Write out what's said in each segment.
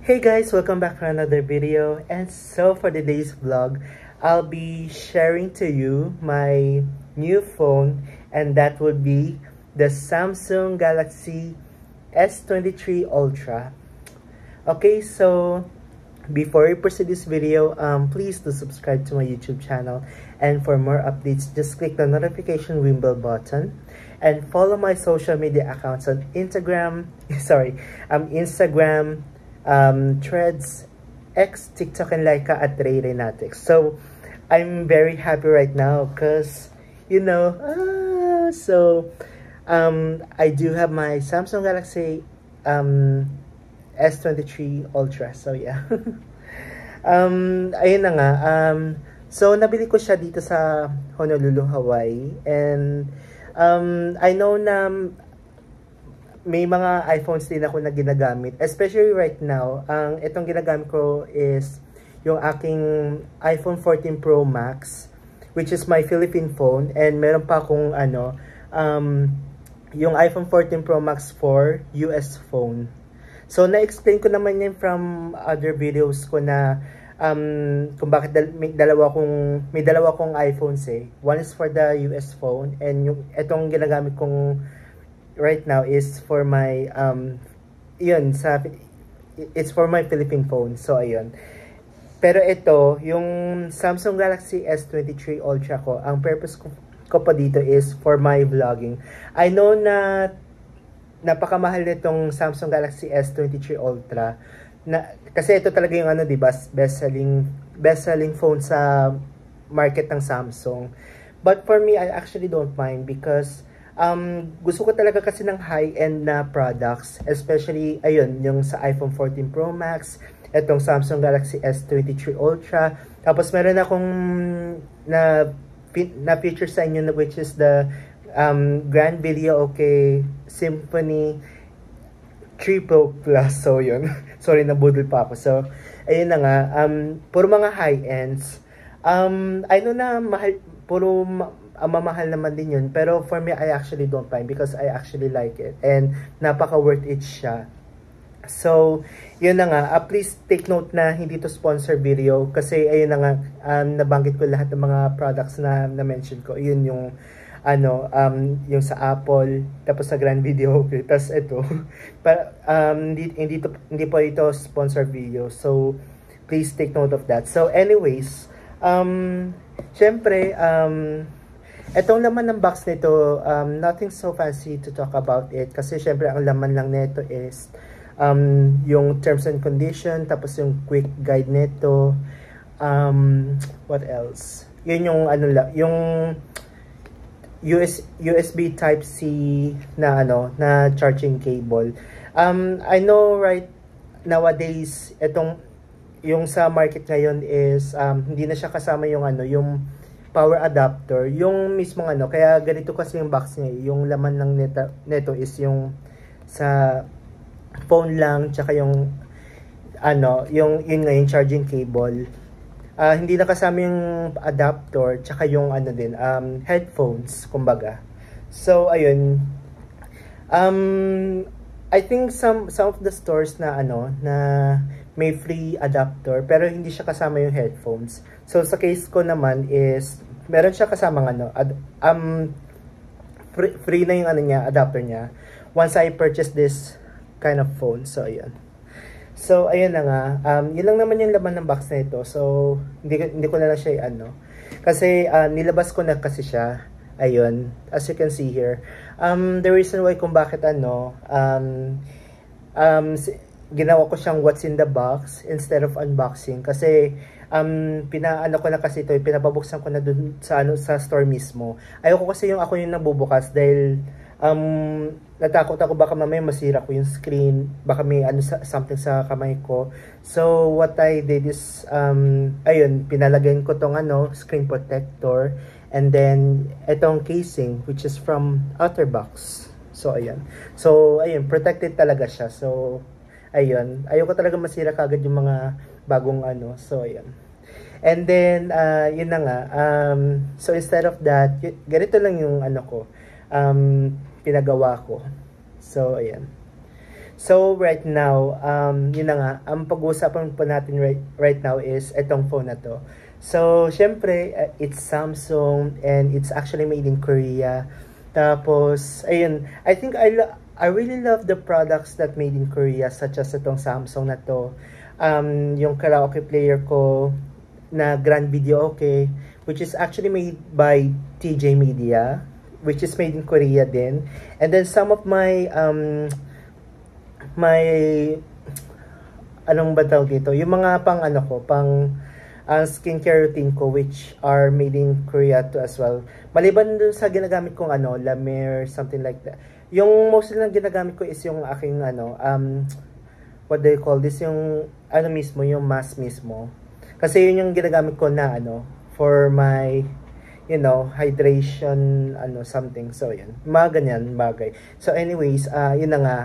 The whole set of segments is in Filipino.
Hey guys, welcome back for another video. And so for today's vlog, I'll be sharing to you my new phone, and that would be the Samsung Galaxy S23 Ultra. Okay, so before we proceed this video, please do subscribe to my YouTube channel, and for more updates, just click the notification bell button and follow my social media accounts on Instagram, Threads, X, TikTok, and Laika at Ray Renatics. So I'm very happy right now because I do have my Samsung Galaxy S23 Ultra. So yeah. Ayun na nga. So nabili ko siya dito sa Honolulu, Hawaii, and I know na may mga iPhones din ako na ginagamit, especially right now. Itong ginagamit ko is yung aking iPhone 14 Pro Max, which is my Philippine phone, and meron pa akong yung iPhone 14 Pro Max for US phone. So na-explain ko naman yan from other videos ko na kung bakit may dalawa kong iPhones eh. One is for the US phone, and yung itong ginagamit kong right now is for my it's for my Philippine phone. So ayun. Pero ito, yung Samsung Galaxy S23 Ultra ko, ang purpose ko pa dito is for my vlogging. I know na napakamahal nitong Samsung Galaxy S23 Ultra. Kasi ito talaga yung best-selling phone sa market ng Samsung. But for me, I actually don't mind because gusto ko talaga kasi ng high-end na products, especially ayun, yung sa iPhone 14 Pro Max, itong Samsung Galaxy S23 Ultra. Tapos meron akong na feature sa inyo, which is the Grand Video OK Symphony 3 Pro Plus. So yun. Sorry, nabudol pa ako. So ayun na nga, puro mga high-ends. I know na mamahal naman din yun, pero for me, I actually don't mind because I actually like it, and napaka worth it siya. So yun na nga, please take note na hindi to sponsor video kasi ayun na nga, nabanggit ko lahat ng mga products na na-mention ko. Yun yung yung sa Apple, tapos sa Grand Video, okay, tapos ito. Pero hindi po ito sponsor video, so please take note of that. So anyways, syempre, etong laman ng box nito, nothing so fancy to talk about it. Kasi syempre, ang laman lang nito is yung terms and condition, tapos yung quick guide nito. What else? Yun yung yung USB Type-C na na charging cable. I know nowadays, yung sa market ngayon is hindi na siya kasama yung yung power adapter, yung mismong kaya ganito kasi yung box niya, yung laman lang neto is yung sa phone lang, tsaka yung yung charging cable. Hindi na kasama yung adapter, tsaka yung headphones, kumbaga. So ayun, I think some of the stores na na may free adapter, pero hindi siya kasama yung headphones. So sa case ko naman is meron siya kasamang free na yung adapter niya once I purchase this kind of phone. So ayun. So ayun na nga, yun lang naman yung laman ng box na ito. So hindi ko na lang siya kasi nilabas ko na kasi siya. Ayun, as you can see here. The reason why kung bakit ginawa ko siyang what's in the box instead of unboxing kasi ko na kasi ito, pinapabuksan ko na dun sa sa store mismo. Ayoko kasi ako yung nabubukas dahil natakot ako baka mamaya masira ko yung screen, baka may something sa kamay ko. So what I did is ayun, pinalagyan ko tong screen protector, and then itong casing which is from Otterbox. So ayan. So ayun, protected talaga siya. So ayun, ayoko talaga masira kagad yung mga bagong So ayun. And then yun na nga, so instead of that, ganito lang yung pinagawa ko. So ayan. So right now, yun na nga, ang pag-uusapan po natin right now is itong phone na to. So, syempre, it's Samsung and it's actually made in Korea. Tapos, ayun, I really love the products that made in Korea such as itong Samsung na to. Yung karaoke player ko na Grand Video Okay, which is actually made by TJ Media, which is made in Korea din. And then some of my my anong ba tawag dito? Yung mga pang ano ko, pang skincare routine ko which are made in Korea too as well. Maliban dun sa ginagamit kong ano, La Mer, something like that. Yung mostly lang ginagamit ko is yung aking ano, what do you call this? Yung ano mismo, yung mask mismo. Kasi yun yung ginagamit ko na ano, for my, you know, hydration, ano, something. So, yun. Mga ganyan bagay. So, anyways, yun na nga.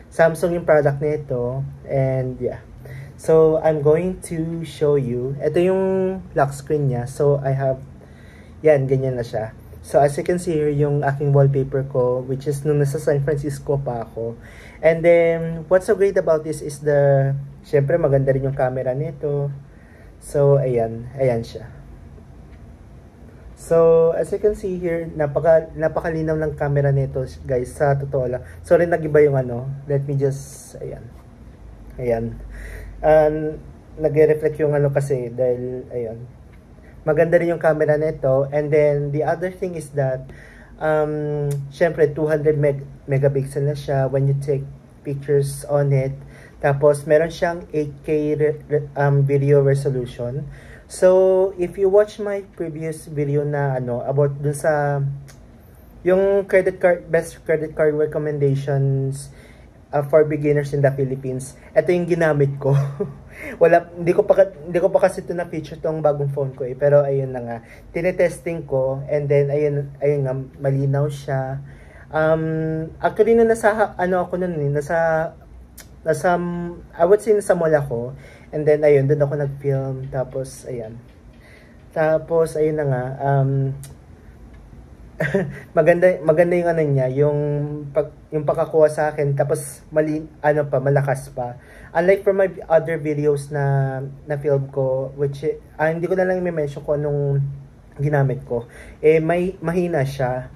Samsung yung product nito. And, yeah. So, I'm going to show you. Ito yung lock screen niya. So, I have, yan, ganyan na siya. So, as you can see here, yung aking wallpaper ko, which is nung nasa San Francisco pa ako. And then, what's so great about this is syempre, maganda rin yung camera nito. So, ayan. Ayan siya. So, as you can see here, napakalinaw ng camera nito, guys, sa totoo lang. Sorry, nag-iba yung ano. Let me just, ayan. Ayan. Nag-reflect yung ano kasi, dahil, ayan. Maganda rin yung camera nito. And then, the other thing is that, syempre, 200 megapixel na siya when you take pictures on it. Tapos, meron siyang 8K video resolution. So, if you watch my previous video na ano, about dun sa yung best credit card recommendations for beginners in the Philippines, ito yung ginamit ko. Hindi ko pa kasi ito na feature tong bagong phone ko eh. Pero ayun na nga, tinetesting ko and then ayun nga, malinaw siya. Actually na nasa ano ako noon eh, nasa I would say nasa mall ako. And then, ayun, doon ako nag-film. Tapos, ayan. Tapos, ayun na nga. Maganda yung ano niya, yung pagkakuha sa akin. Tapos, malakas pa. Unlike from my other videos na film ko, which, hindi ko na lang i-mention ko anong ginamit ko. Eh, mahina siya.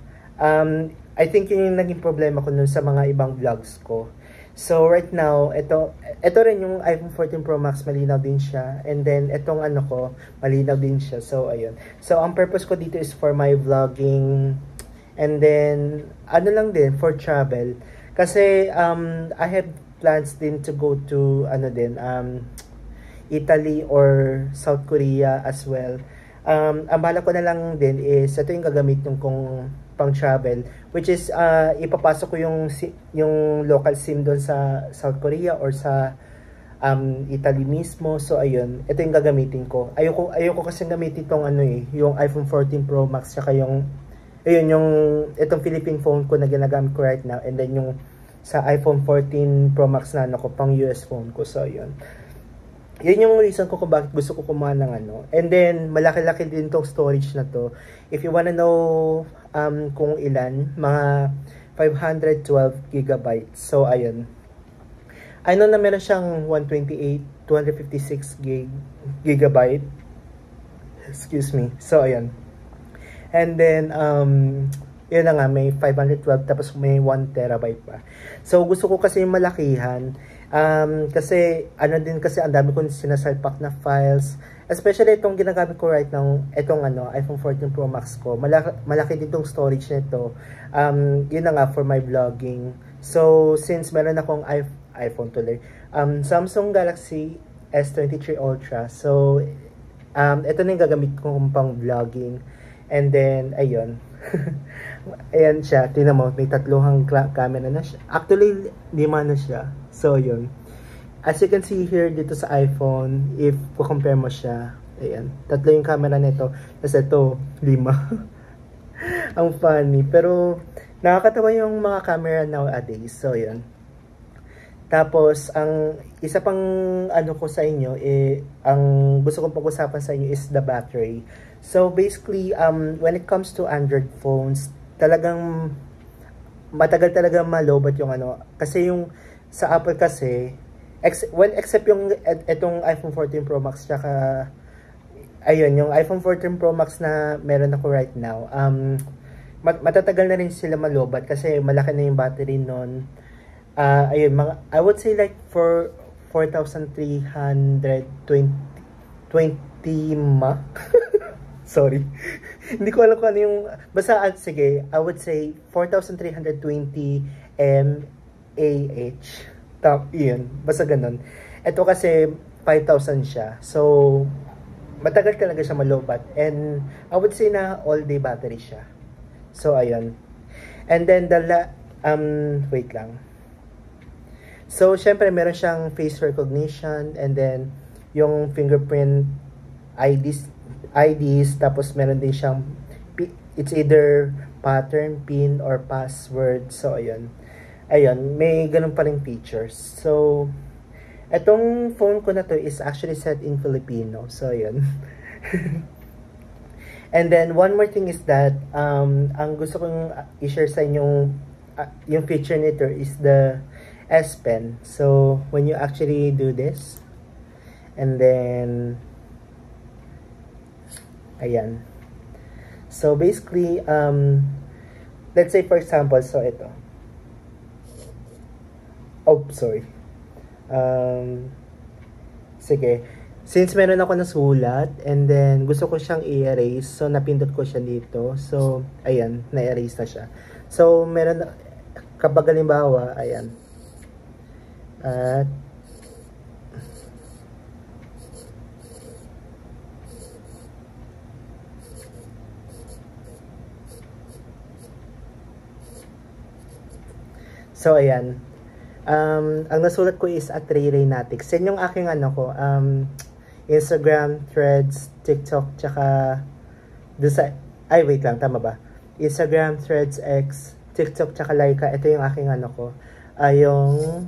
I think yun yung naging problema ko nun sa mga ibang vlogs ko. So, right now, ito rin yung iPhone 14 Pro Max, malinaw din siya. And then, itong ano ko, malinaw din siya. So, ayun. So, ang purpose ko dito is for my vlogging. And then, ano lang din, for travel. Kasi, I have plans din to go to, Italy or South Korea as well. Ang bala ko na lang din is, ito yung gagamitin kong pang travel, which is ipapasok ko yung local SIM doon sa South Korea or sa Italy mismo. So ayun, ito yung gagamitin ko. Ayoko kasi gamitin tong yung iPhone 14 Pro Max saka yung itong Philippine phone ko na ginagamit ko right now, and then yung sa iPhone 14 Pro Max na ko pang US phone ko. So ayun. Yun yung reason ko kung bakit gusto ko kumuha ng ano. And then, malaki-laki din tong storage na to. If you wanna know kung ilan, mga 512 gigabytes. So, ayun. I know na meron siyang 128, 256 gigabyte. Excuse me. So, ayun. And then, yun na nga, may 512 tapos may 1 terabyte pa. So, gusto ko kasi yung malakihan. Kasi, kasi ang dami kong sinasalpak na files. Especially itong ginagamit ko right now, itong iPhone 14 Pro Max ko. Malaki din itong storage nito. Yun na nga for my vlogging. So, since meron akong iPhone tuloy, Samsung Galaxy S23 Ultra. So, ito na yung gagamit kong pang vlogging. And then, ayun. Ayan siya. Tingnan mo, may tatluhang camera na siya. Actually, 5 na siya. So, yun. As you can see here dito sa iPhone, if compare mo siya, ayan, 3 yung camera nito. Tapos ito, 5. Ang funny. Pero, nakakatawa yung mga camera nowadays. So, yun. Tapos, ang isa pang ko sa inyo, ang gusto kong pag-usapan sa inyo is the battery. So, basically, when it comes to Android phones, talagang matagal talaga malobat yung ano. Kasi yung sa Apple kasi, except yung etong iPhone 14 Pro Max, tsaka, ayun, yung iPhone 14 Pro Max na meron ako right now, matatagal na rin sila malobat kasi malaki na yung battery nun. Ayun, I would say like for 4,320 mAh. Sorry. Hindi ko alam kung ano yung, basta sige, I would say 4,320 mAh. Yun, basta ganun. Ito kasi 5,000 siya. So, matagal talaga siya malobat. And I would say na all-day battery siya. So, ayun. And then, wait lang. So, syempre, meron siyang face recognition. And then, yung fingerprint IDs. Tapos, meron din siyang, it's either pattern, pin, or password. So, ayun. Ayun, may ganun pa rin features. So, etong phone ko na to is actually set in Filipino. So, ayun. And then, one more thing is that, ang gusto kong i-share sa inyong, yung feature nito is the S Pen. So, when you actually do this, and then, ayan. So, basically, let's say for example, so ito. Oh, sorry. Sige. Since meron ako nasulat, and then gusto ko siyang i-erase, so napindot ko siya dito. So, ayan, na-erase na siya. So, meron, kapag halimbawa, ayan. At, so, ayan. Ang nasulat ko is at Ray Natic. Yan yung aking ano ko, Instagram, Threads, TikTok, tsaka ay wait lang, tama ba? Instagram, Threads, X, TikTok, tsaka Laika. Ito yung aking ano ko, yung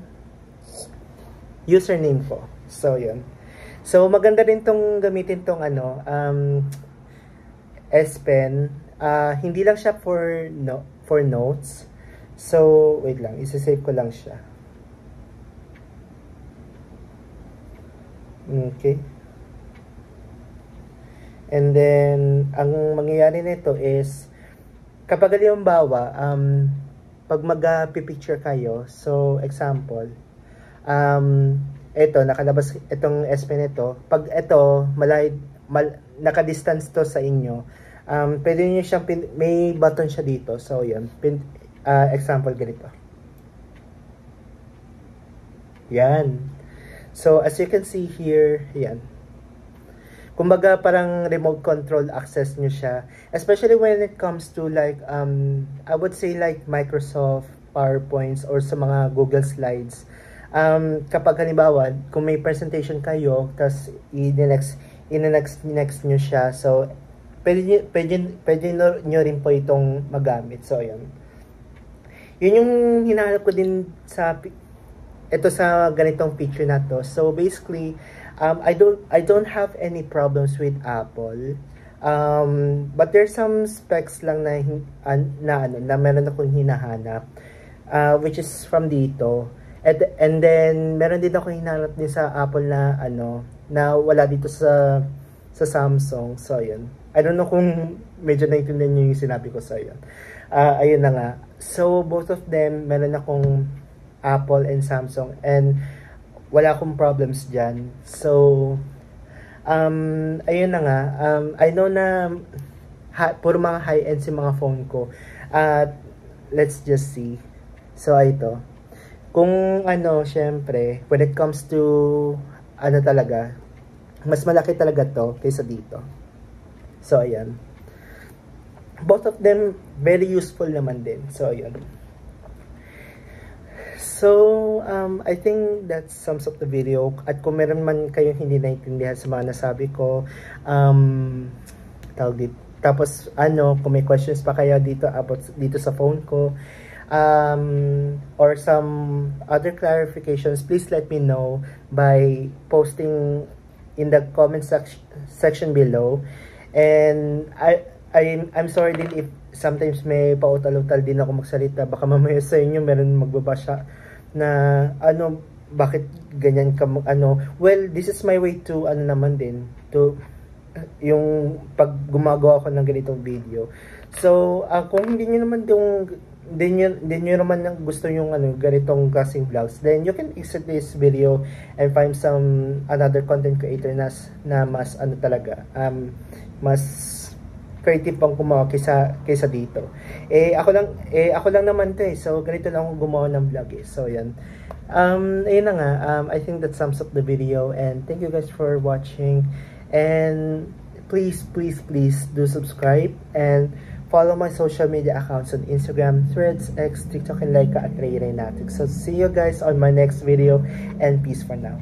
username ko. So, yun. So, maganda rin tong gamitin tong ano, S Pen. Hindi lang siya for notes. So, wait lang, isa-save ko lang siya. Okay. And then, ang mangyayari nito is, kapag halimbawa, pag mag-picture kayo, so, example, ito, nakalabas itong S Pen nito. Pag ito, naka-distance to sa inyo, pwede nyo siyang, may button siya dito. So, yun. Example, ganito. Yan. So, as you can see here, yan. Kumbaga, parang remote control access nyo siya. Especially when it comes to like, I would say like Microsoft PowerPoints or sa mga Google Slides. Kapag halimbawa, kung may presentation kayo, tapos i-next nyo siya. So, pwede nyo rin po itong magamit. So, yun. Yun yung hinahanap ko din sa ito sa ganitong feature na to. So basically, I don't have any problems with Apple. But there's some specs lang na meron akong hinahanap, which is from dito. And then meron din ako hinahanap din sa Apple na na wala dito sa Samsung. So yun. I don't know kung medyo naintindihan niyo yung sinabi ko sa yun. Ayun na nga. So both of them meron akong Apple and Samsung, and wala akong problems dyan. So, ayun na nga. I know na puro mga high-end si mga phone ko. Let's just see. So, ito. Kung syempre, when it comes to, talaga, mas malaki talaga to kaysa dito. So, ayan. Both of them, very useful naman din. So, ayun. So, I think that sums up the video. At kung meron man kayong hindi naintindihan sa mga nasabi ko, tapos, kung may questions pa kayo dito sa phone ko, or some other clarifications, please let me know by posting in the comment section below. And I'm sorry din if sometimes may pautal-utal din ako magsalita. Baka mamaya sa inyo meron magbabasa na ano, bakit ganyan ka ano. Well, this is my way to ano naman din, to yung pag gumagawa ako ng ganitong video. So, kung hindi niyo naman hindi nyo naman gusto yung ano, ganitong klaseng vlogs, then you can exit this video and find some another content creator na mas ano talaga, mas creative pang gumawa kaysa dito. Ako lang naman 'to eh. So ganito lang ako gumawa ng vlog eh. So yan. Ayun na nga. I think that sums up the video, and thank you guys for watching, and please do subscribe and follow my social media accounts on Instagram, Threads, X, TikTok, and Laika at Ray Renatics. So see you guys on my next video, and peace for now.